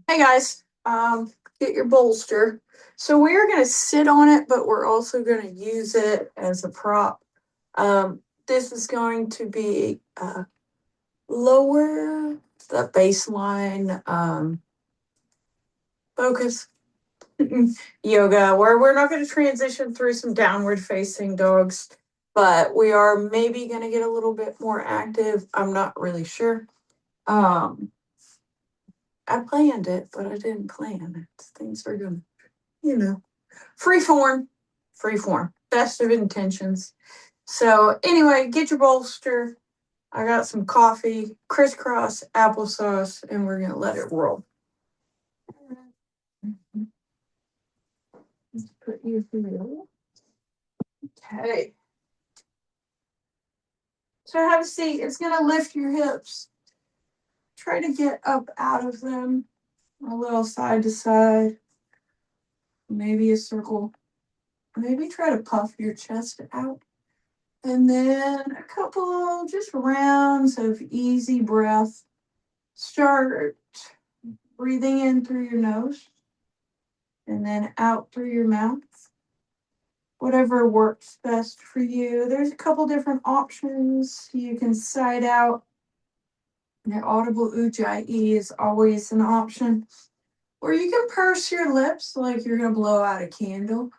Hey guys, get your bolster. So we are going to sit on it, but we're also going to use it as a prop. This is going to be lower the baseline focus yoga, where we're not going to transition through some downward facing dogs, but we are maybe going to get a little bit more active. I'm not really sure. Um, I planned it, but I didn't plan it. Things are going to, free form, free form, best of intentions. So, anyway, get your bolster. I got some coffee, crisscross applesauce, and we're going to let it roll. Let's put you through. Okay. So, have a seat. It's going to lift your hips. Try to get up out of them, a little side to side, maybe a circle. Maybe try to puff your chest out. And then a couple just rounds of easy breath. Start breathing in through your nose and then out through your mouth. Whatever works best for you. There's a couple different options. You can side out. The audible ujjayi is always an option. Or you can purse your lips like you're going to blow out a candle.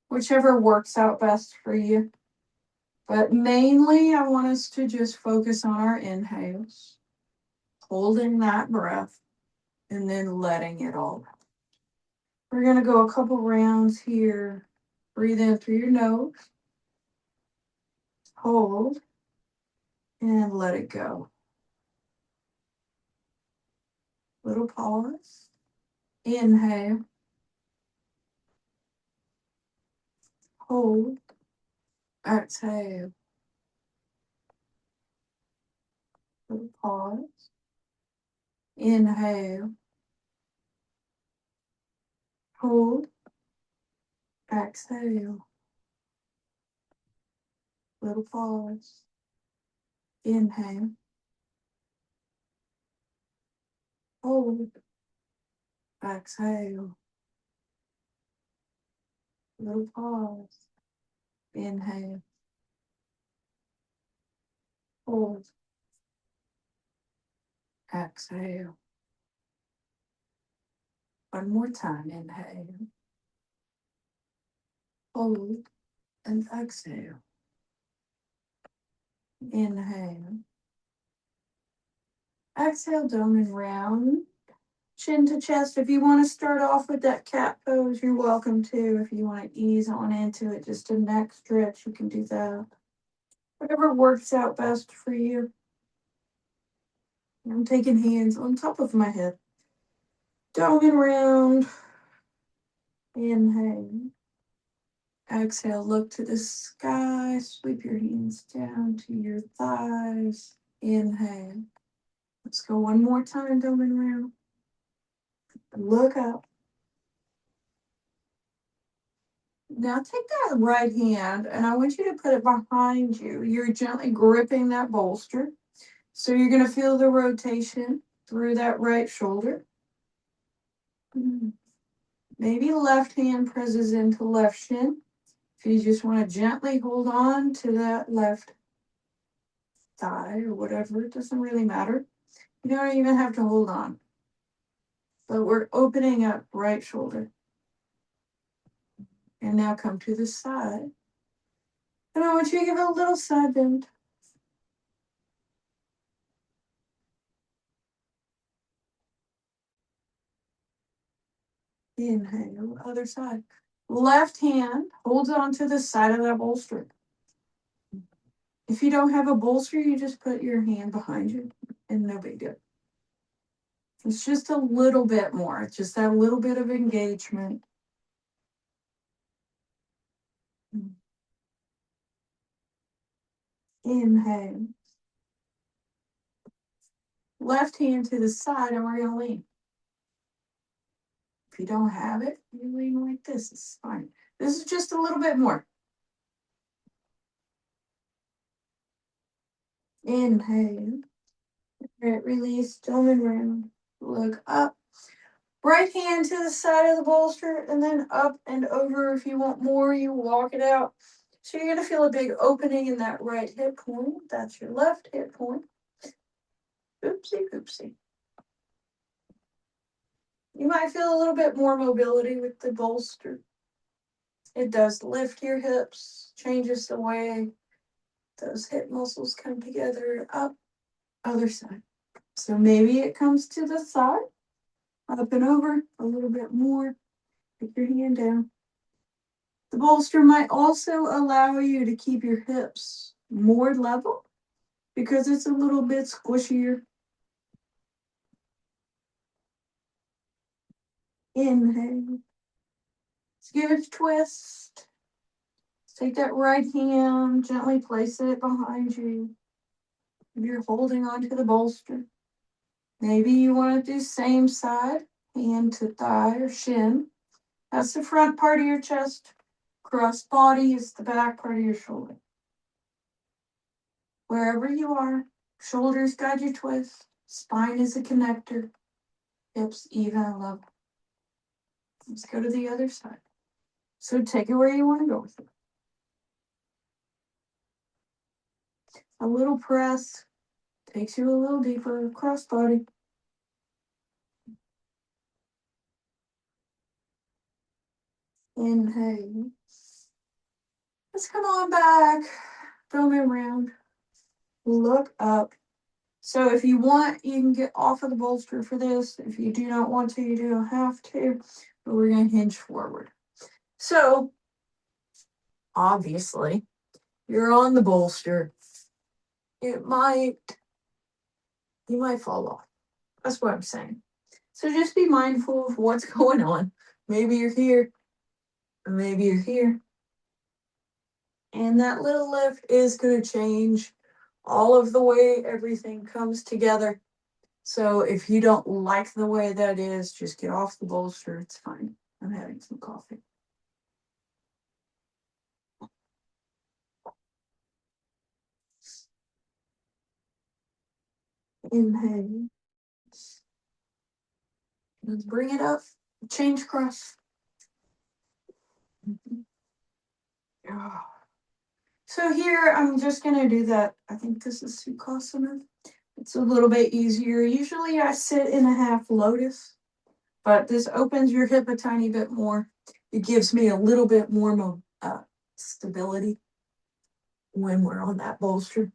Whichever works out best for you. But mainly, I want us to just focus on our inhales, holding that breath, and then letting it all out. We're going to go a couple rounds here. Breathe in through your nose, hold, and let it go. Little pause. Inhale, hold, exhale. Little pause. Inhale, hold, exhale. Little pause. Inhale, hold, exhale. Little pause. Inhale, hold, exhale. One more time. Inhale, hold, and exhale. Inhale. Exhale, dome and round. Chin to chest. If you want to start off with that cat pose, you're welcome to. If you want to ease on into it, just a neck stretch, you can do that. Whatever works out best for you. I'm taking hands on top of my head. Dome and round. Inhale. Exhale, look to the sky. Sweep your hands down to your thighs. Inhale. Let's go one more time, dome and round. Look up. Now take that right hand and I want you to put it behind you. You're gently gripping that bolster. So you're going to feel the rotation through that right shoulder. Maybe left hand presses into left shin. If you just want to gently hold on to that left thigh or whatever, it doesn't really matter. You don't even have to hold on. But we're opening up right shoulder. And now come to the side. And I want you to give it a little side bend. Inhale, other side. Left hand holds on to the side of that bolster. If you don't have a bolster, you just put your hand behind you and no big deal. It's just a little bit more. It's just that little bit of engagement. Inhale. Left hand to the side and we're going to lean. If you don't have it, you lean like this. It's fine. This is just a little bit more. Inhale. Alright, release, Dome round. Look up. Right hand to the side of the bolster and then up and over. If you want more, you walk it out. So you're going to feel a big opening in that right hip point. That's your left hip point. Oopsie, oopsie. You might feel a little bit more mobility with the bolster. It does lift your hips, changes the way those hip muscles come together. Up, other side. So maybe it comes to the side, up and over, a little bit more. Put your hand down. The bolster might also allow you to keep your hips more level because it's a little bit squishier. Inhale. Let's give it a twist. Take that right hand, gently place it behind you. If you're holding onto the bolster, maybe you want to do same side, hand to thigh or shin. That's the front part of your chest. Cross body is the back part of your shoulder. Wherever you are, shoulders guide your twist. Spine is a connector. Hips even and level. Let's go to the other side. So take it where you want to go with it. A little press takes you a little deeper. Cross body. Inhale. Let's come on back. Throw me around. Look up. So if you want, you can get off of the bolster for this. If you do not want to, you don't have to. But we're going to hinge forward. So, obviously, you're on the bolster. You might fall off. That's what I'm saying. So just be mindful of what's going on. Maybe you're here, or maybe you're here. And that little lift is going to change all of the way everything comes together. So if you don't like the way that is, just get off the bolster. It's fine. I'm having some coffee. Inhale. Let's bring it up. Change cross. So here I'm just going to do that. I think this is Sukhasana. It's a little bit easier. Usually I sit in a half lotus, but this opens your hip a tiny bit more. It gives me a little bit more stability when we're on that bolster.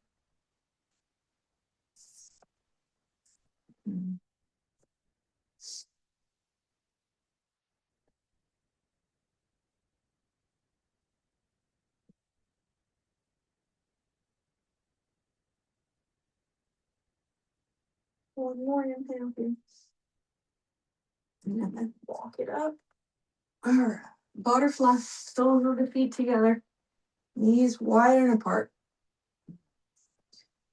One more inhale here. And then walk it up. All right. Butterfly, soles of the feet together. Knees wide and apart.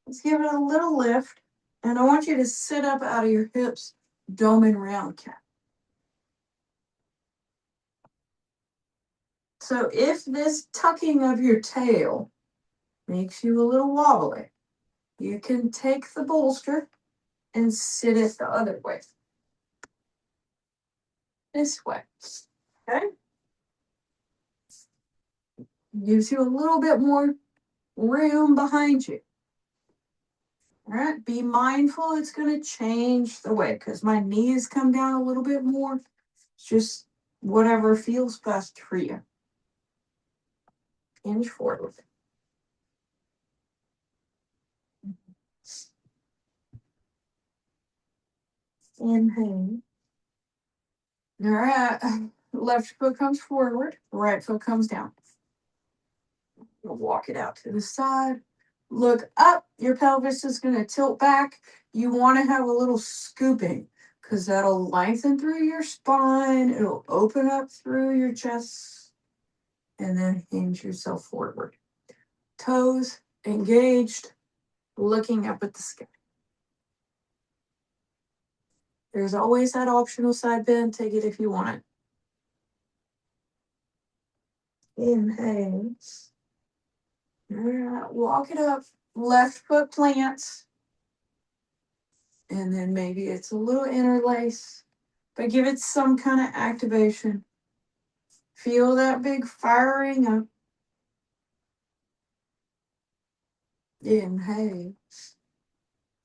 Let's give it a little lift. And I want you to sit up out of your hips, dome and round cat. So if this tucking of your tail makes you a little wobbly, you can take the bolster and sit it the other way. This way. Okay? Gives you a little bit more room behind you. All right, be mindful it's going to change the way because my knees come down a little bit more. It's just whatever feels best for you. Hinge forward. Inhale. All right, left foot comes forward, right foot comes down. You'll walk it out to the side. Look up. Your pelvis is going to tilt back. You want to have a little scooping because that'll lengthen through your spine. It'll open up through your chest and then hinge yourself forward. Toes engaged, looking up at the sky. There's always that optional side bend. Take it if you want it. Inhale. All right, walk it up. Left foot plants. And then maybe it's a little interlace, but give it some kind of activation. Feel that big firing up. Inhale.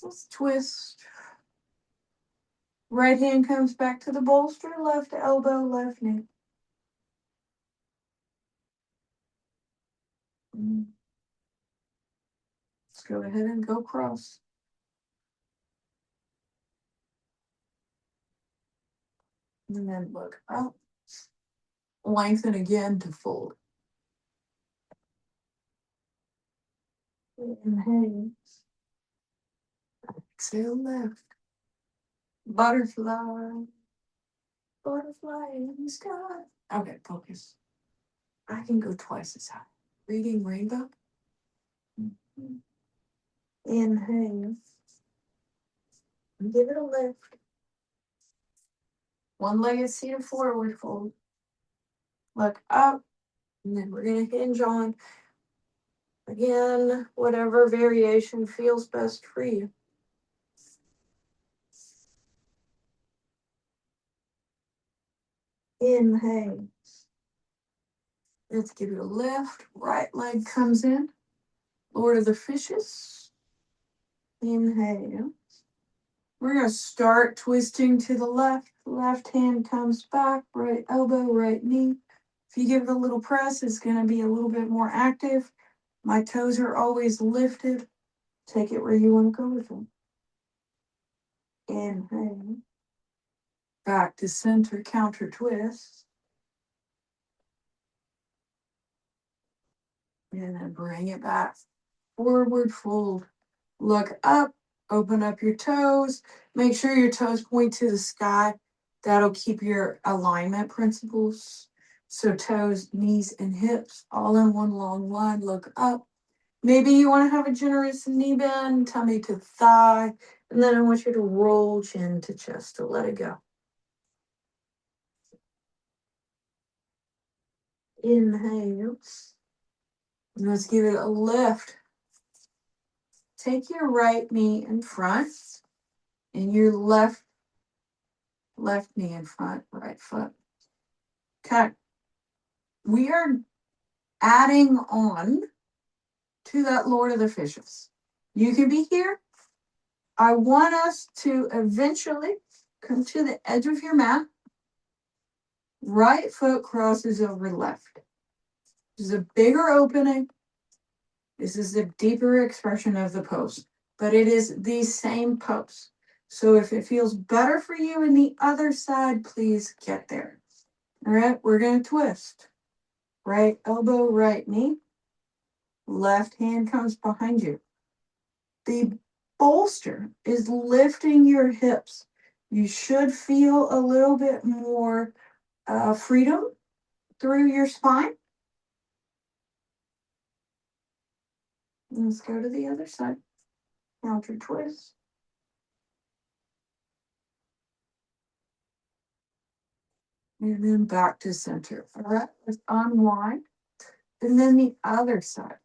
Let's twist. Right hand comes back to the bolster, left elbow, left knee. Let's go ahead and go cross. And then look up. Lengthen again to fold. Inhale. Exhale left. Butterfly. Butterfly in the sky. Okay, focus. I can go twice as high. Reading rainbow. Inhale. Give it a lift. One-legged seated forward fold. Look up. And then we're going to hinge on, again, whatever variation feels best for you. Inhale. Let's give it a lift. Right leg comes in. Lord of the Fishes. Inhale. We're going to start twisting to the left. Left hand comes back. Right elbow, right knee. If you give it a little press, it's going to be a little bit more active. My toes are always lifted. Take it where you want to go with them. Inhale. Back to center, counter twist. And then bring it back. Forward fold. Look up. Open up your toes. Make sure your toes point to the sky. That'll keep your alignment principles. So toes, knees, and hips all in one long line. Look up. Maybe you want to have a generous knee bend, tummy to thigh. And then I want you to roll chin to chest to let it go. Inhale. Let's give it a lift. Take your right knee in front and your left knee in front, right foot. Okay. We are adding on to that Lord of the Fishes. You can be here. I want us to eventually come to the edge of your mat. Right foot crosses over left. This is a bigger opening. This is a deeper expression of the pose, but it is the same pose. So if it feels better for you in the other side, please get there. All right, we're going to twist. Right elbow, right knee. Left hand comes behind you. The bolster is lifting your hips. You should feel a little bit more freedom through your spine. Let's go to the other side. Counter twist. And then back to center. All right, let's unwind. And then the other side.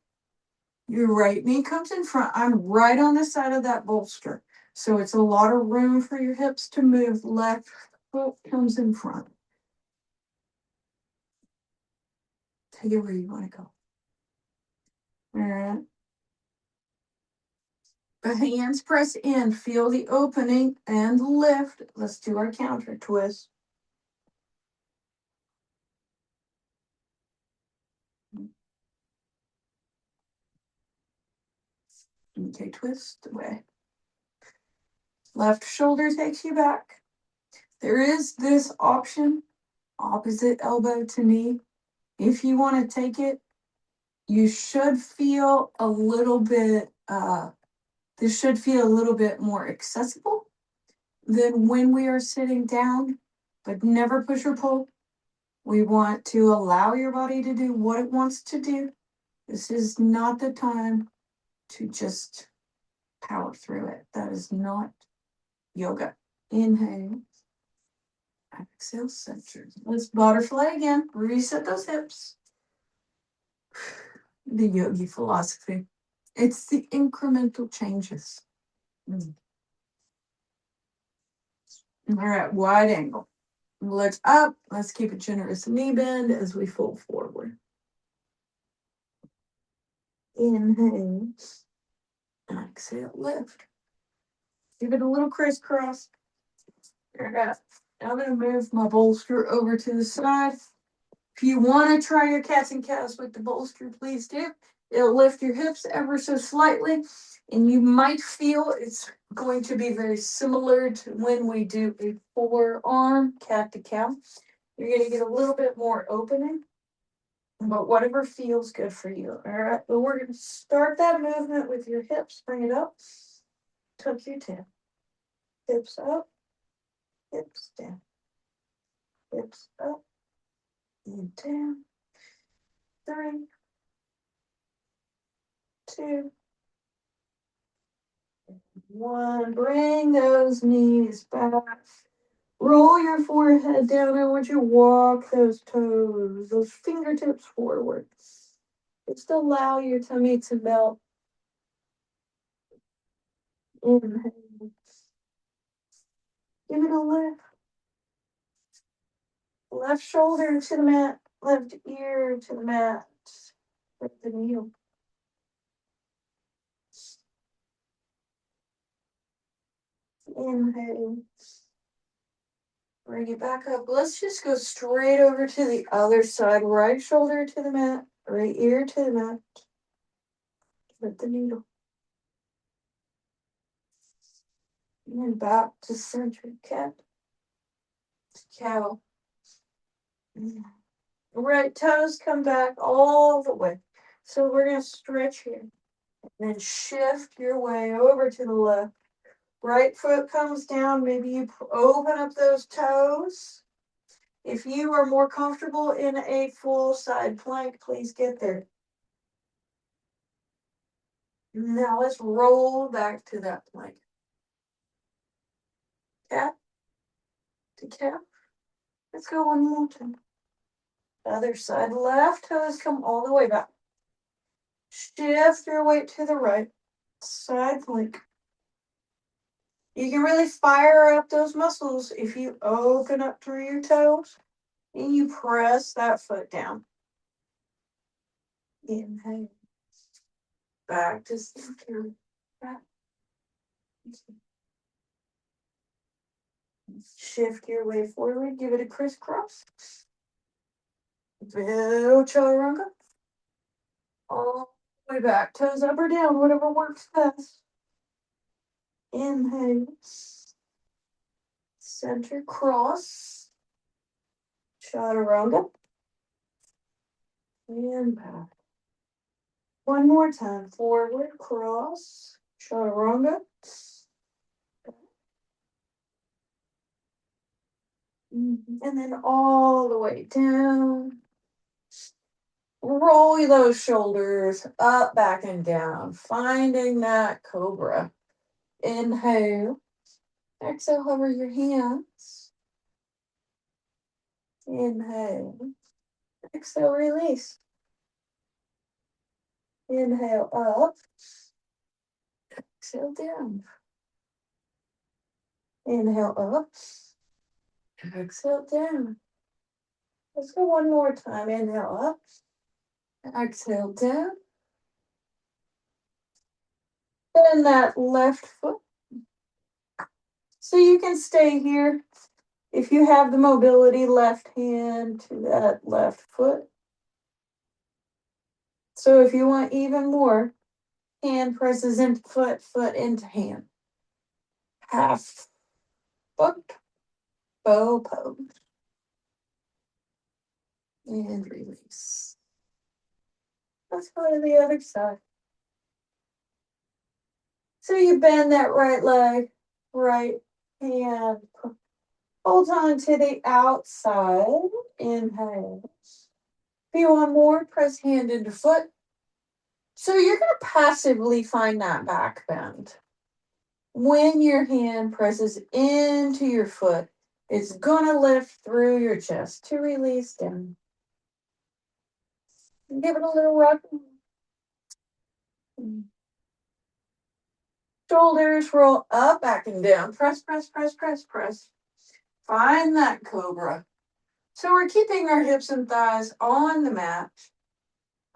Your right knee comes in front. I'm right on the side of that bolster. So it's a lot of room for your hips to move. Left foot comes in front. Take it where you want to go. All right. The hands press in. Feel the opening and lift. Let's do our counter twist. Okay, twist away. Left shoulder takes you back. There is this option, opposite elbow to knee. If you want to take it, you should feel a little bit, this should feel a little bit more accessible than when we are sitting down, but never push or pull. We want to allow your body to do what it wants to do. This is not the time to just power through it. That is not yoga. Inhale. Exhale, center. Let's butterfly again. Reset those hips. The yogi philosophy. It's the incremental changes. All right, wide angle. Let's up. Let's keep a generous knee bend as we fold forward. Inhale. Exhale, lift. Give it a little crisscross. There we go. Now I'm going to move my bolster over to the side. If you want to try your cats and cows with the bolster, please do. It'll lift your hips ever so slightly, and you might feel it's going to be very similar to when we do a forearm cat to cow. You're going to get a little bit more opening, but whatever feels good for you. All right, but we're going to start that movement with your hips. Bring it up. Tuck your tail. Hips up, hips down, hips up and down. 3, 2, 1. Bring those knees back. Roll your forehead down. I want you to walk those toes, those fingertips forward. Just allow your tummy to melt. Inhale. Give it a lift. Left shoulder to the mat. Left ear to the mat. With the needle. Inhale. Bring it back up. Let's just go straight over to the other side. Right shoulder to the mat. Right ear to the mat. With the needle. And then back to center. Cat. Cow. Right toes come back all the way. So we're going to stretch here. And then shift your way over to the left. Right foot comes down. Maybe you open up those toes. If you are more comfortable in a full side plank, please get there. Now let's roll back to that plank. Cat to calf. Let's go one more time. Other side, left toes come all the way back. Shift your weight to the right. Side plank. You can really fire up those muscles if you open up through your toes and you press that foot down. Inhale. Back to center. Back. Shift your way forward. Give it a crisscross. Build chaturanga. All the way back. Toes up or down, whatever works best. Inhale. Center cross. Chaturanga. And back. One more time. Forward cross. Chaturanga. And then all the way down. Roll those shoulders up, back, and down. Finding that cobra. Inhale. Exhale, hover your hands. Inhale. Exhale, release. Inhale up. Exhale down. Inhale up. Exhale down. Let's go one more time. Inhale up. Exhale down. Bend that left foot. So you can stay here. If you have the mobility, left hand to that left foot. So if you want even more, hand presses into foot, foot into hand. Half foot, bow pose. And release. Let's go to the other side. So you bend that right leg, right hand. Hold on to the outside. Inhale. If you want more, press hand into foot. So you're going to passively find that back bend. When your hand presses into your foot, it's going to lift through your chest to release down. Give it a little rock. Shoulders roll up, back and down. Press, press, press, press, press. Find that cobra. So we're keeping our hips and thighs on the mat,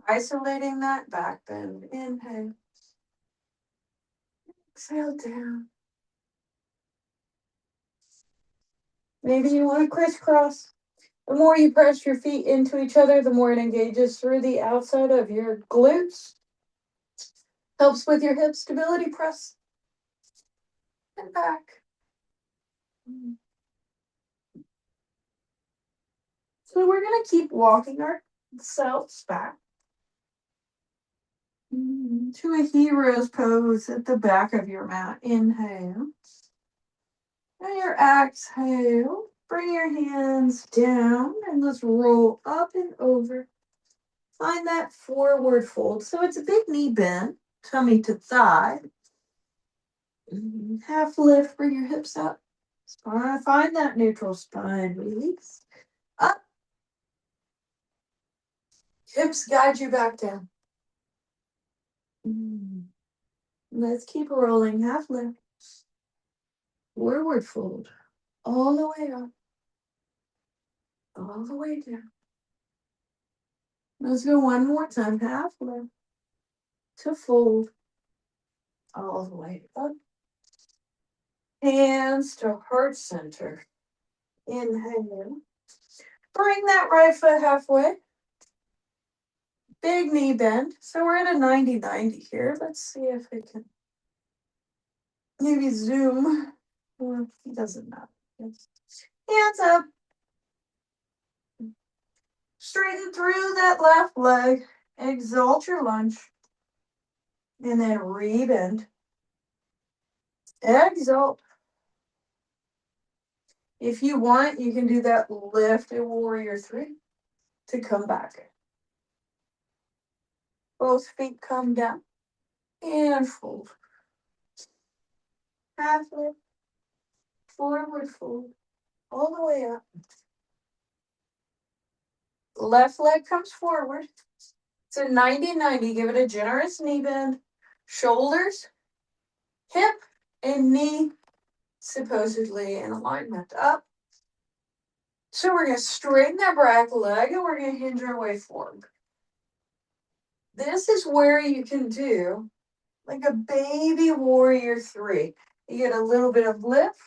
isolating that back bend. Inhale. Exhale down. Maybe you want to crisscross. The more you press your feet into each other, the more it engages through the outside of your glutes. Helps with your hip stability. Press and back. So we're going to keep walking ourselves back to a hero's pose at the back of your mat. Inhale. And your exhale. Bring your hands down and let's roll up and over. Find that forward fold. So it's a big knee bend, tummy to thigh. Half lift, bring your hips up. Spine, find that neutral spine. Release. Up. Hips guide you back down. Let's keep rolling. Half lift. Forward fold. All the way up. All the way down. Let's go one more time. Half lift. To fold. All the way up. Hands to heart center. Inhale. Bring that right foot halfway. Big knee bend. So we're at a 90-90 here. Let's see if I can maybe zoom. Well, it doesn't matter. Hands up. Straighten through that left leg. Exalt your lunge. And then rebend. Exalt. If you want, you can do that lift in Warrior 3 to come back. Both feet come down and fold. Half lift. Forward fold. All the way up. Left leg comes forward. It's a 90-90. Give it a generous knee bend. Shoulders, hip, and knee supposedly in alignment up. So we're going to straighten that back leg and we're going to hinge our way forward. This is where you can do like a baby Warrior 3. You get a little bit of lift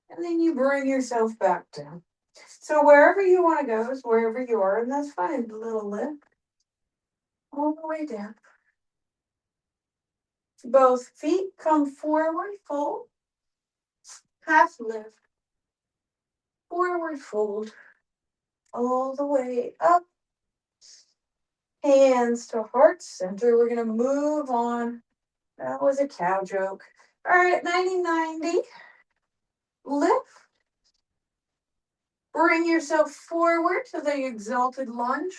and then you bring yourself back down. So wherever you want to go is wherever you are, and that's fine. A little lift all the way down. Both feet come forward, fold, half lift, forward fold, all the way up. Hands to heart center. We're going to move on. That was a cow joke. All right, 90-90. Lift. Bring yourself forward to the exalted lunge.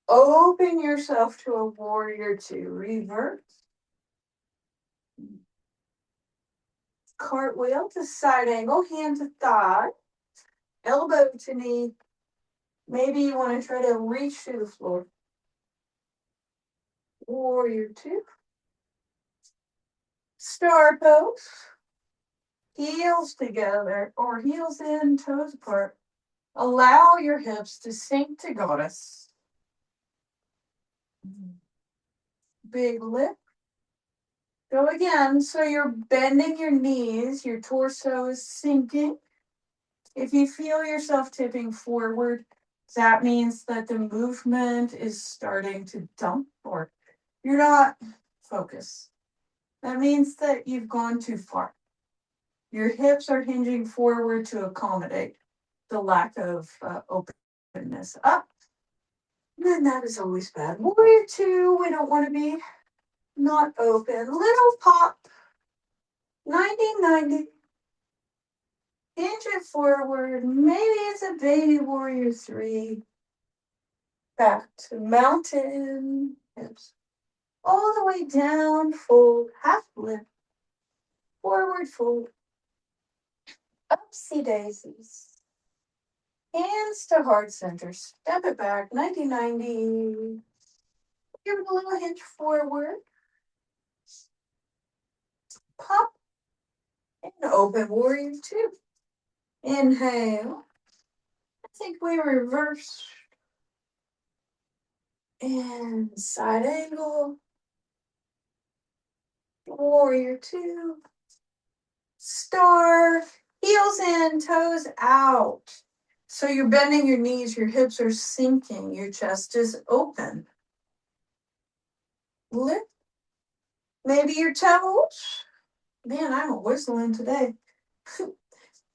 Open yourself to a Warrior 2. Reverse. Cartwheel to side angle, hand to thigh, elbow to knee. Maybe you want to try to reach to the floor. Warrior 2. Star pose. Heels together or heels in, toes apart. Allow your hips to sink to goddess. Big lift. Go again. So you're bending your knees, your torso is sinking. If you feel yourself tipping forward, that means that the movement is starting to dump or you're not focused. That means that you've gone too far. Your hips are hinging forward to accommodate the lack of openness up. And that is always bad. Warrior 2, we don't want to be not open. Little pop. 90-90. Hinge it forward. Maybe it's a baby Warrior 3. Back to mountain. Hips. All the way down. Fold. Half lift. Forward fold. Upsy daisies. Hands to heart center. Step it back. 90-90. Give it a little hinge forward. Pop. And open Warrior 2. Inhale. I think we reverse. And side angle. Warrior two. Star. Heels in, toes out. So you're bending your knees, your hips are sinking, your chest is open. Lift. Maybe your toes. Man, I'm whistling today.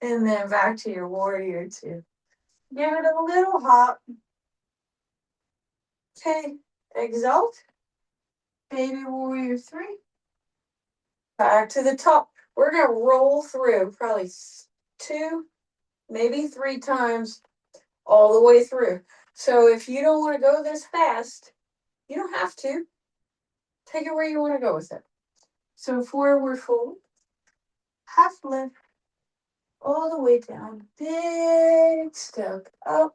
And then back to your warrior two. Give it a little hop. Okay, exalt. Baby warrior three. Back to the top. We're going to roll through probably 2, maybe 3 times all the way through. So if you don't want to go this fast, you don't have to. Take it where you want to go with it. So forward fold, half lift, all the way down. Big step up,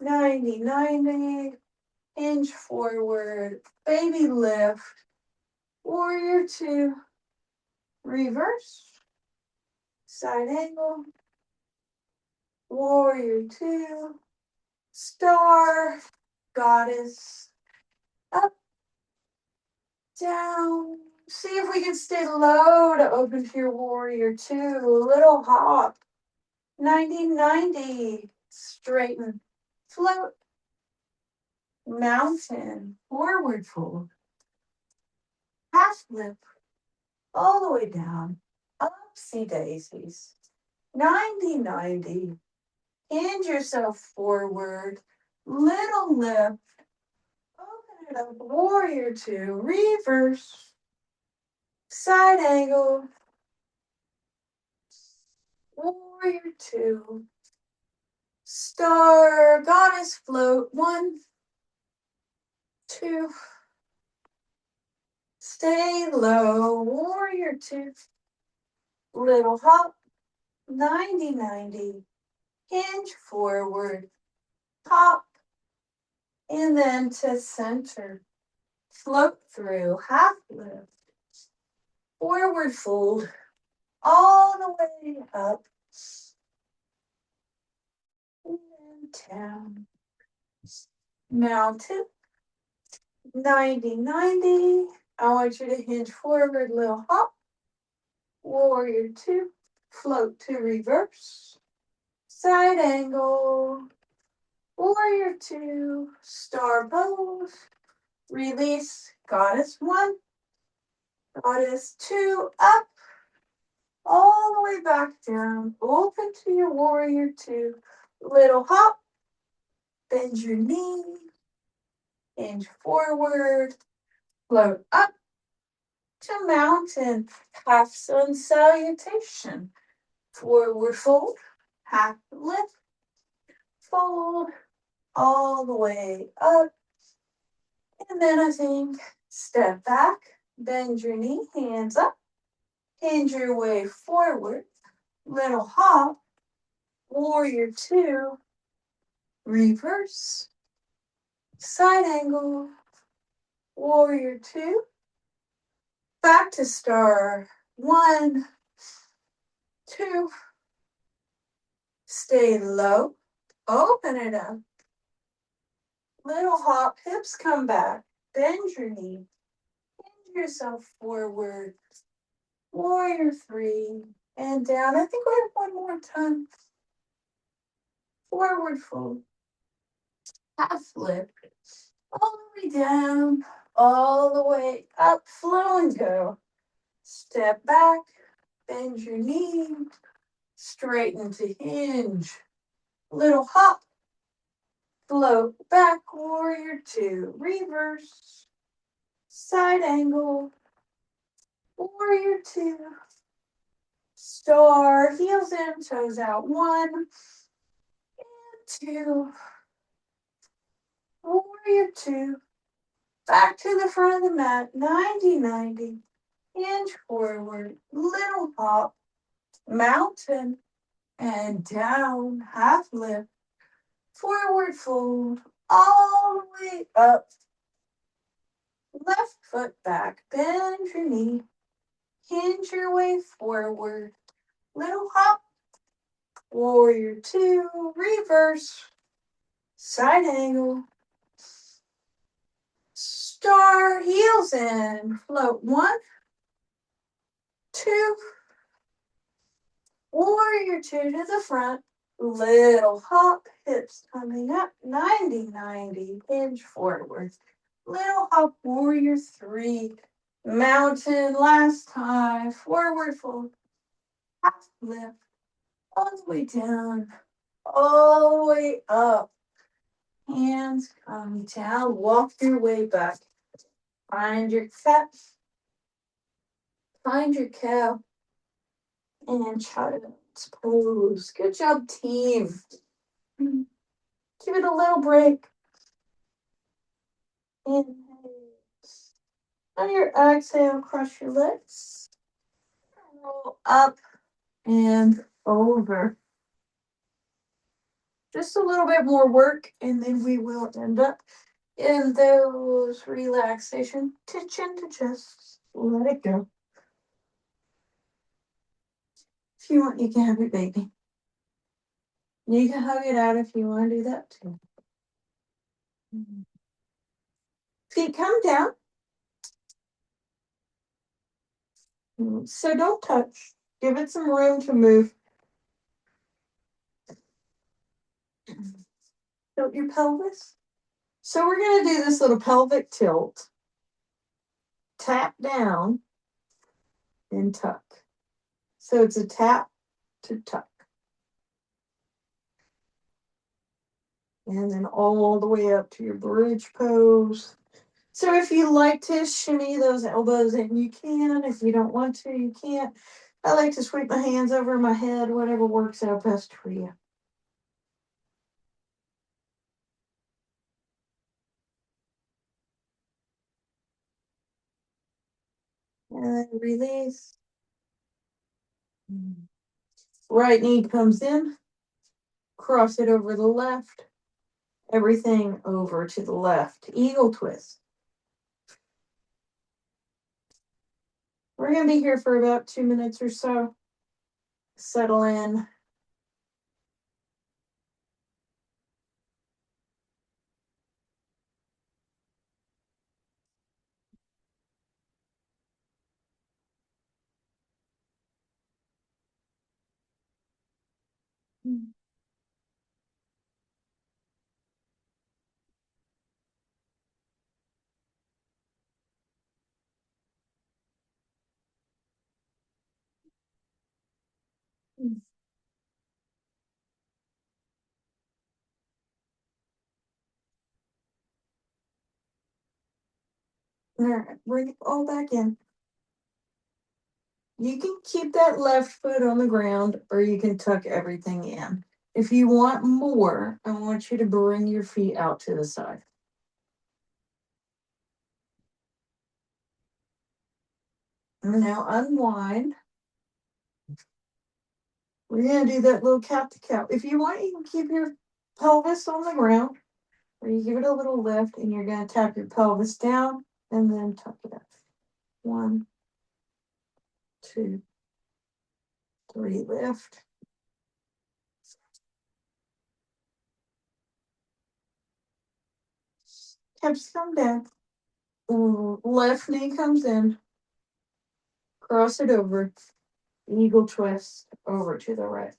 90, hinge forward, baby lift, warrior two, reverse, side angle, warrior two, star, goddess, up, down. See if we can stay low to open to your warrior two. Little hop. 90, straighten, float, mountain, forward fold, half lift, all the way down, upsy daisies. 90, hinge yourself forward, little lift, open it up, warrior two, reverse, side angle, warrior two, star, goddess float, 1, 2, stay low, warrior two, little hop, 90, hinge forward, hop, and then to center, float through, half lift, forward fold, all the way up, and then down, mountain, 90, I want you to hinge forward, little hop, warrior two, float to reverse, side angle, warrior two, star pose, release, goddess one, goddess two, up, all the way back down, open to your warrior two, little hop, bend your knee, hinge forward, float up to mountain, half sun salutation, forward fold, half lift, fold, all the way up, and then I think step back, bend your knee, hands up, hinge your way forward, little hop, warrior two, reverse, side angle, warrior two, back to star, 1, 2, stay low, open it up, little hop, hips come back, bend your knee, hinge yourself forward, warrior three, and down. I think we have one more time. Forward fold, half lift, all the way down, all the way up, flow and go. Step back, bend your knee, straighten to hinge, little hop, float back, warrior two, reverse, side angle, warrior two, star, heels in, toes out, 1 and 2, warrior two, back to the front of the mat, 90, hinge forward, little hop, mountain, and down, half lift, forward fold, all the way up, left foot back, bend your knee, hinge your way forward, little hop, Warrior two, reverse, side angle, star, heels in, float one, two, warrior two to the front, little hop, hips coming up, 90-90, hinge forward, little hop, warrior three, mountain last time, forward fold, half lift, all the way down, all the way up, hands come down, walk your way back, find your cat, find your cow, and child's pose. Good job, team. Give it a little break. Inhale. On your exhale, cross your legs. Roll up and over. Just a little bit more work, and then we will end up in those relaxation to chin to chest. Let it go. If you want, you can have your baby. You can hug it out if you want to do that too. Feet come down. So don't touch. Give it some room to move. Tilt your pelvis. So we're going to do this little pelvic tilt. Tap down and tuck. So it's a tap to tuck. And then all the way up to your bridge pose. So if you like to shimmy those elbows in, you can. If you don't want to, you can't. I like to sweep my hands over my head, whatever works out best for you. And then release. Right knee comes in. Cross it over the left. Everything over to the left. Eagle twist. We're going to be here for about 2 minutes or so. Settle in. All right, bring it all back in. You can keep that left foot on the ground or you can tuck everything in. If you want more, I want you to bring your feet out to the side. And now unwind. We're going to do that little cat to cow. If you want, you can keep your pelvis on the ground or you give it a little lift and you're going to tap your pelvis down and then tuck it up. 1, 2, 3, lift. Hips come down. Left knee comes in. Cross it over. Eagle twist over to the right.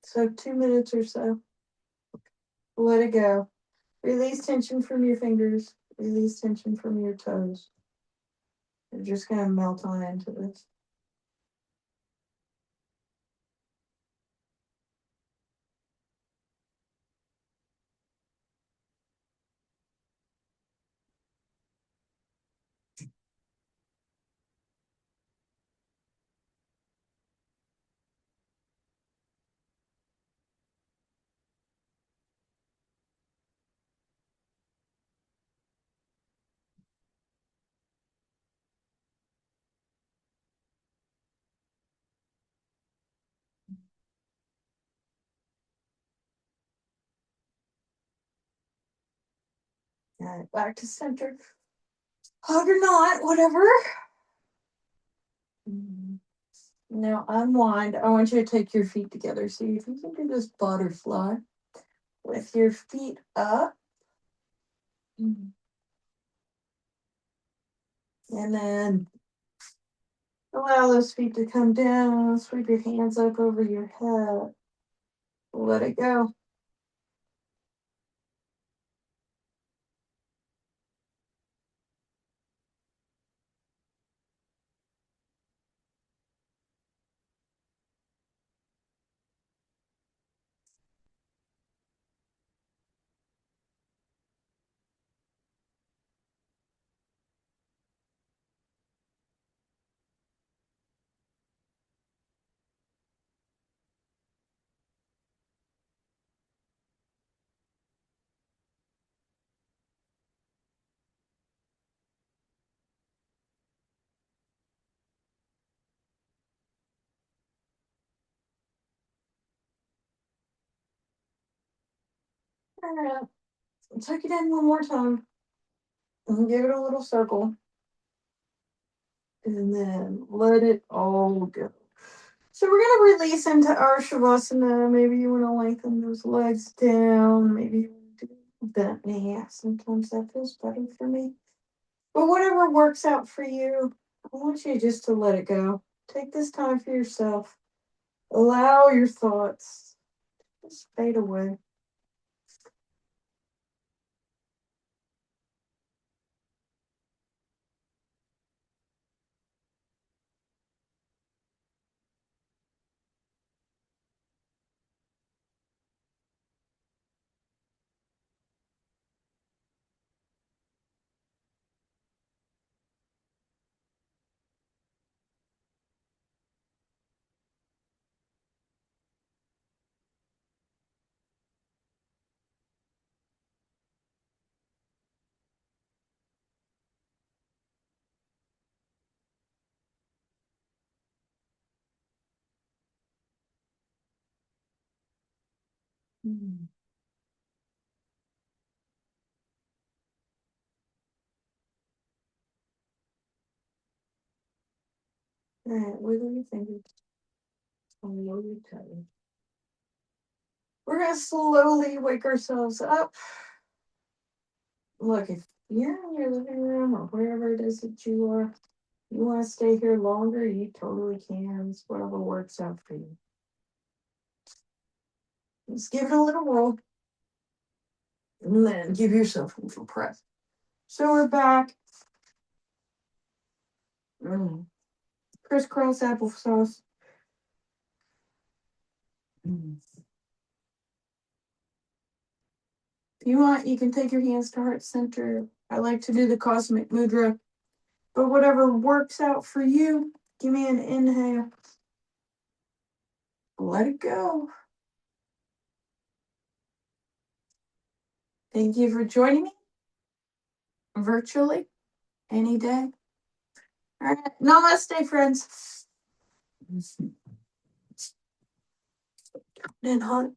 So 2 minutes or so. Let it go. Release tension from your fingers. Release tension from your toes. You're just going to melt on into this. All right, back to center. hug or not, whatever. Now unwind. I want you to take your feet together. See if you can do this butterfly with your feet up. And then allow those feet to come down. Sweep your hands up over your head. Let it go. All right. Tuck it in one more time. And give it a little circle. And then let it all go. So we're going to release into our Shavasana. Maybe you want to lengthen those legs down. Maybe you want to do bent knee. Sometimes that feels better for me. But whatever works out for you, I want you just to let it go. Take this time for yourself. Allow your thoughts to just fade away. Mm. All right, wiggle your fingers. Follow your toes. We're going to slowly wake ourselves up. Look, if you're in your living room or wherever it is that you are, you want to stay here longer, you totally can. It's whatever works out for you. Just give it a little roll. And then give yourself a little press. So we're back. Crisscross applesauce. If you want, you can take your hands to heart center. I like to do the cosmic mudra. But whatever works out for you, give me an inhale. Let it go. Thank you for joining me virtually any day. All right. Namaste, friends. And hot.